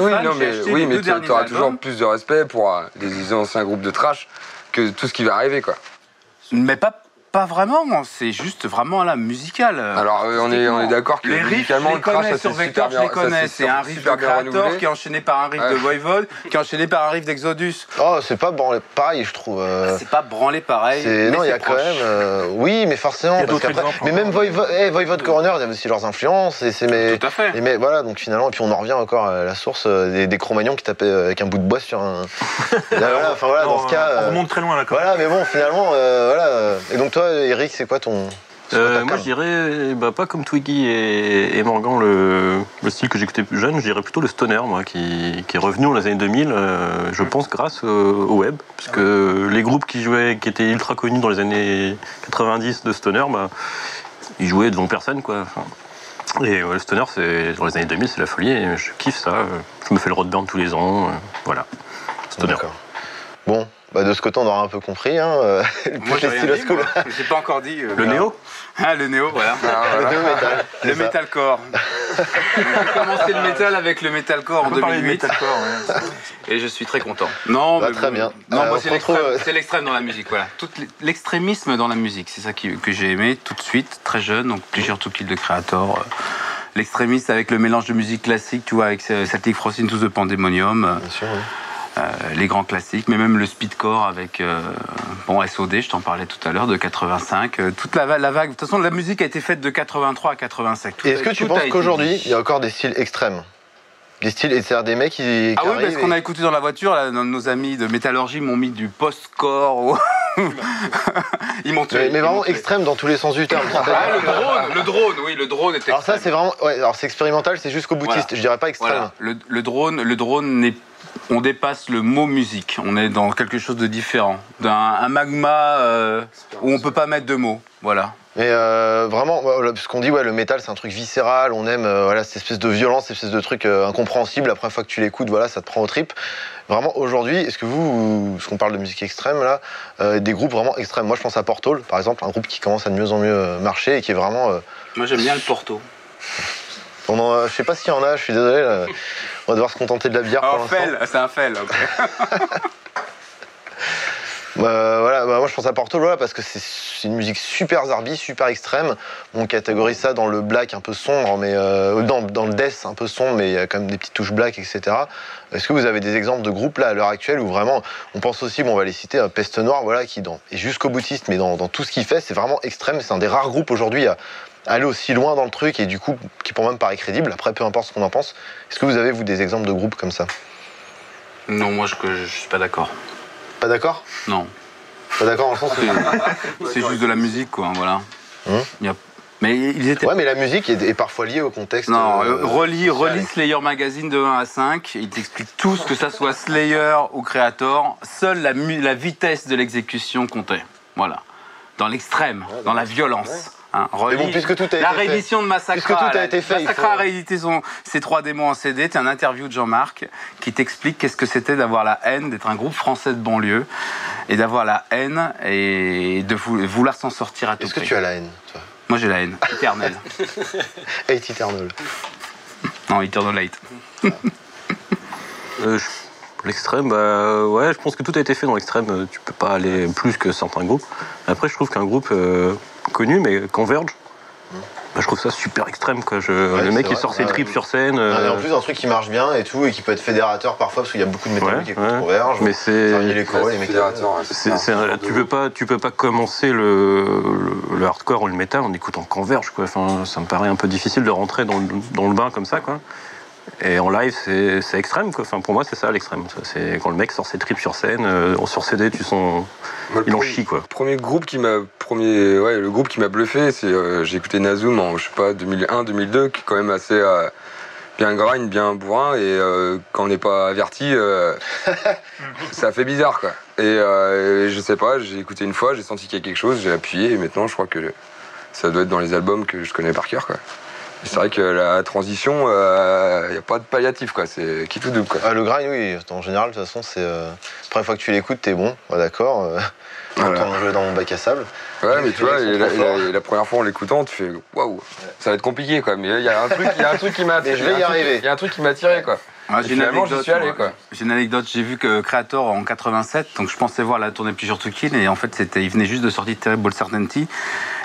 tu auras toujours plus de respect pour les anciens groupes de trash que tout ce qui va arriver, quoi. Mais pas vraiment, c'est juste vraiment musical. Alors on est d'accord que les riffs, je les connais sur Vector, je les connais. C'est un riff de Creator qui est enchaîné par un riff de Voivod, qui est enchaîné par un riff d'Exodus. Oh, c'est pas branlé pareil, je trouve. C'est pas branlé pareil. Non, il y a quand même. Oui, mais forcément. Mais même Voivod, Coroner, il y a aussi leurs influences. Tout à fait. Mais voilà, donc finalement, et puis on en revient encore à la source des Cro-Magnons qui tapaient avec un bout de bois sur un. Dans ce cas. On remonte très loin là. Voilà, mais bon, finalement, voilà. Et donc toi, Eric, c'est quoi ton. Moi, je dirais, pas comme Twiggy et Morgan, le style que j'écoutais plus jeune, je dirais plutôt le stoner, moi, qui est revenu dans les années 2000, je pense, grâce au web. Parce que les groupes qui étaient ultra connus dans les années 90 de stoner, ils jouaient devant personne, quoi. Et le stoner, dans les années 2000, c'est la folie, et je kiffe ça. Je me fais le Roadburn tous les ans, voilà. Stoner. D'accord. Bon. De ce côté, on aura un peu compris. Moi, j'ai pas encore dit. Le néo. Le néo, voilà. Le néo métal. Le metalcore. J'ai commencé le métal avec le metalcore en 2008. Et je suis très content. Non, très bien. Non, moi, c'est l'extrême dans la musique. Voilà. L'extrémisme dans la musique, c'est ça que j'ai aimé tout de suite, très jeune. Donc, plusieurs To Kill de Creator. L'extrémisme avec le mélange de musique classique, tu vois, avec Celtic Frost Into the Pandemonium. Bien sûr, oui. les grands classiques, mais même le speedcore avec SOD, je t'en parlais tout à l'heure, de 85. Toute la vague. De toute façon, la musique a été faite de 83 à 85. Et est-ce que tu penses qu'aujourd'hui, il y a encore des styles extrêmes? Des styles, et c'est-à-dire des mecs qui oui, parce qu'on a écouté dans la voiture, là, nos amis de métallurgie m'ont mis du post-core. Ils m'ont tué. Mais vraiment extrême dans tous les sens du terme. Le drone est extrême. Alors ça, c'est vraiment, alors c'est expérimental, c'est jusqu'au boutiste. Voilà. Je dirais pas extrême. Voilà. Le drone on dépasse le mot musique. On est dans quelque chose de différent, un magma où on peut pas mettre de mots. Voilà. Mais vraiment, ce qu'on dit, le métal, c'est un truc viscéral. On aime cette espèce de violence, cette espèce de truc incompréhensible. La première fois que tu l'écoutes, ça te prend aux tripes. Vraiment, aujourd'hui, est-ce que parce qu'on parle de musique extrême, là, des groupes vraiment extrêmes. Moi, je pense à Portal, par exemple, un groupe qui commence à de mieux en mieux marcher et qui est vraiment... Moi, j'aime bien le Porto. Je sais pas s'il y en a, je suis désolé. Là. On va devoir se contenter de la bière pour l'instant. C'est un fail. Okay. Moi je pense à Portal parce que c'est une musique super zarbi, super extrême. On catégorise ça dans le black un peu sombre, mais dans le death un peu sombre, mais il y a quand même des petites touches black, etc. Est-ce que vous avez des exemples de groupes là à l'heure actuelle où vraiment on pense aussi, on va les citer, Peste Noire, qui est jusqu'au boutiste, mais dans tout ce qu'il fait, c'est vraiment extrême. C'est un des rares groupes aujourd'hui à aller aussi loin dans le truc et du coup qui pour moi me paraît crédible. Après, peu importe ce qu'on en pense. Est-ce que vous avez vous des exemples de groupes comme ça? Non, moi je suis pas d'accord. Pas d'accord? Non. Pas d'accord en le sens c'est juste de la musique, quoi, voilà. Mais ils étaient... Ouais, mais la musique est parfois liée au contexte. Non, relis Slayer Magazine de 1 à 5, il t'explique tous, que ça soit Slayer ou Creator, seule la vitesse de l'exécution comptait. Voilà. Dans l'extrême, dans la violence. Hein, puisque tout a été la réédition de Massacra. Tout a été fait. Massacra a réédité ses 3 démos en CD. Tu as une interview de Jean-Marc qui t'explique qu'est-ce que c'était d'avoir la haine, d'être un groupe français de banlieue et d'avoir la haine et de vouloir s'en sortir à tout prix. Est-ce que tu as la haine, toi? Moi, j'ai la haine éternelle. Hate eternal. Non, eternal hate. L'extrême, je pense que tout a été fait dans l'extrême. Tu peux pas aller plus que certains groupes. Après, je trouve qu'un groupe connu, mais Converge, je trouve ça super extrême, quoi. Le mec qui sort ses tripes sur scène. Et en plus, un truc qui marche bien et tout, et qui peut être fédérateur parfois, parce qu'il y a beaucoup de métal qui écoutent Converge. Mais c'est. Les fédérateurs. Tu peux pas commencer le hardcore ou le métal en écoutant Converge, quoi. Enfin, ça me paraît un peu difficile de rentrer dans le bain comme ça, quoi. Et en live, c'est extrême, quoi. Enfin, pour moi, c'est ça l'extrême. C'est quand le mec sort ses tripes sur scène, sur CD, tu sens. Il en chie, quoi. Le groupe qui m'a bluffé, c'est j'ai écouté Nazum en 2001-2002, qui est quand même assez bien grind, bien bourrin, et quand on n'est pas averti, ça fait bizarre, quoi. Et je sais pas, j'ai écouté une fois, j'ai senti qu'il y a quelque chose, j'ai appuyé, et maintenant je crois que ça doit être dans les albums que je connais par cœur, quoi. C'est vrai que la transition, il n'y a pas de palliatif, quoi. C'est qui tout double, quoi. Le grind, oui. En général, de toute façon, c'est la première fois que tu l'écoutes, t'es bon. D'accord. Voilà. On jouait dans mon bac à sable. Ouais, mais tu vois, la première fois en l'écoutant, tu fais waouh, ça va être compliqué, quoi. Mais il y a un truc qui m'a. Je vais y arriver. Il y a un truc qui m'a tiré, quoi. J'ai une anecdote, j'ai vu que Creator en 87, donc je pensais voir la tournée Pleasure to Kill, et en fait il venait juste de sortir Terrible Certainty,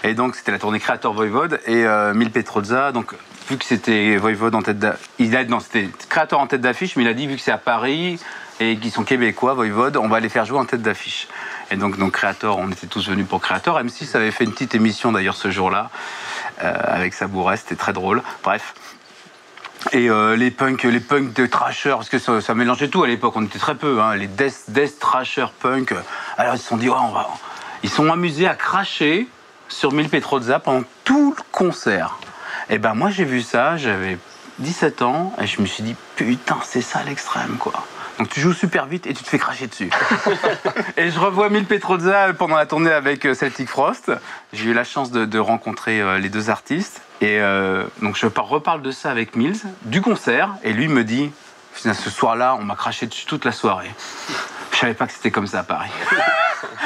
et donc c'était la tournée Creator Voivode, et Mil Petrozza, donc vu que c'était Voivode en tête d'affiche, c'était Creator en tête d'affiche, mais il a dit vu que c'est à Paris, et qu'ils sont québécois, Voivode, on va les faire jouer en tête d'affiche. Et donc Creator, on était tous venus pour Creator, M6 avait fait une petite émission d'ailleurs ce jour-là, avec Sabouret, c'était très drôle, bref. Et les punks de thrasher, parce que ça mélangeait tout à l'époque, on était très peu, hein, les death thrasher punk. Alors ils se sont dit, ils sont amusés à cracher sur Mil Petrozza pendant tout le concert. Et ben moi j'ai vu ça, j'avais 17 ans, et je me suis dit, putain, c'est ça l'extrême, quoi. Donc tu joues super vite et tu te fais cracher dessus. Et je revois Mil Petrozza pendant la tournée avec Celtic Frost. J'ai eu la chance de rencontrer les 2 artistes. Et donc je reparle de ça avec Mills, du concert, et lui me dit, ce soir-là, on m'a craché dessus toute la soirée. Je savais pas que c'était comme ça à Paris.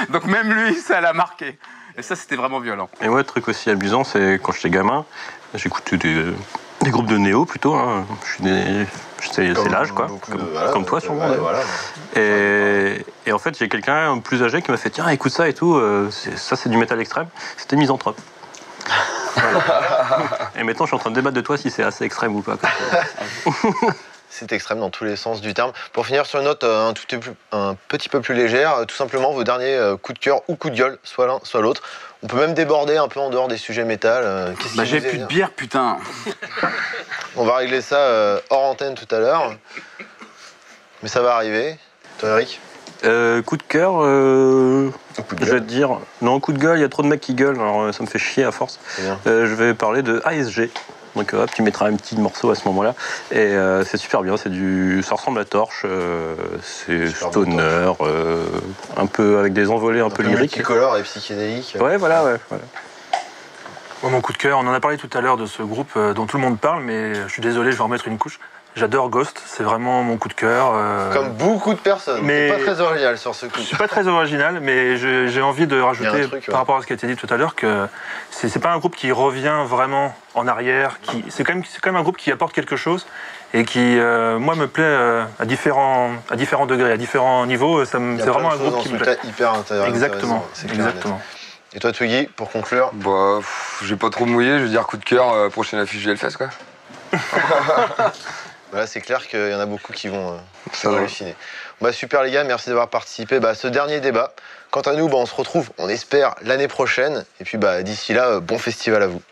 Donc même lui, ça l'a marqué. Et ça, c'était vraiment violent. Et ouais, le truc aussi amusant, c'est quand j'étais gamin, j'écoutais des groupes de néo plutôt. Hein. C'est l'âge, quoi. Comme toi, sûrement. Voilà. Et en fait, j'ai quelqu'un plus âgé qui m'a fait, tiens, écoute ça et tout. Ça, c'est du métal extrême. C'était Misanthrope. Voilà. Et maintenant, je suis en train de débattre de toi si c'est assez extrême ou pas. C'est extrême dans tous les sens du terme. Pour finir sur une note un petit peu plus légère, tout simplement vos derniers coups de cœur ou coups de gueule, soit l'un, soit l'autre. On peut même déborder un peu en dehors des sujets métal. J'ai plus de bière, putain. On va régler ça hors antenne tout à l'heure. Mais ça va arriver. Toi, Eric ? Coup de cœur, je vais te dire. Non, coup de gueule, il y a trop de mecs qui gueulent, alors ça me fait chier à force. Je vais parler de ASG. Donc hop, tu mettras un petit morceau à ce moment-là. Et c'est super bien, ça ressemble à Torche, c'est stoner, un peu avec des envolées un peu lyriques. Multicolore et psychédélique. Ouais, voilà. Moi, mon coup de cœur, on en a parlé tout à l'heure de ce groupe dont tout le monde parle, mais je suis désolé, je vais en remettre une couche. J'adore Ghost, c'est vraiment mon coup de cœur. Comme beaucoup de personnes, mais pas très original sur ce coup. Je suis pas très original, mais j'ai envie de rajouter, par rapport à ce qui a été dit tout à l'heure, que c'est pas un groupe qui revient vraiment en arrière. C'est quand même un groupe qui apporte quelque chose et qui, moi, me plaît à différents degrés, à différents niveaux. C'est vraiment un groupe qui me plaît. Hyper intéressant. Exactement. Et toi, Twiggy, pour conclure? Bah, j'ai pas trop mouillé, je veux dire coup de cœur, prochaine affiche du Hellfest, quoi. Voilà, c'est clair qu'il y en a beaucoup qui vont halluciner. Bah, super les gars, merci d'avoir participé à ce dernier débat. Quant à nous, on se retrouve, on espère, l'année prochaine. Et puis d'ici là, bon festival à vous.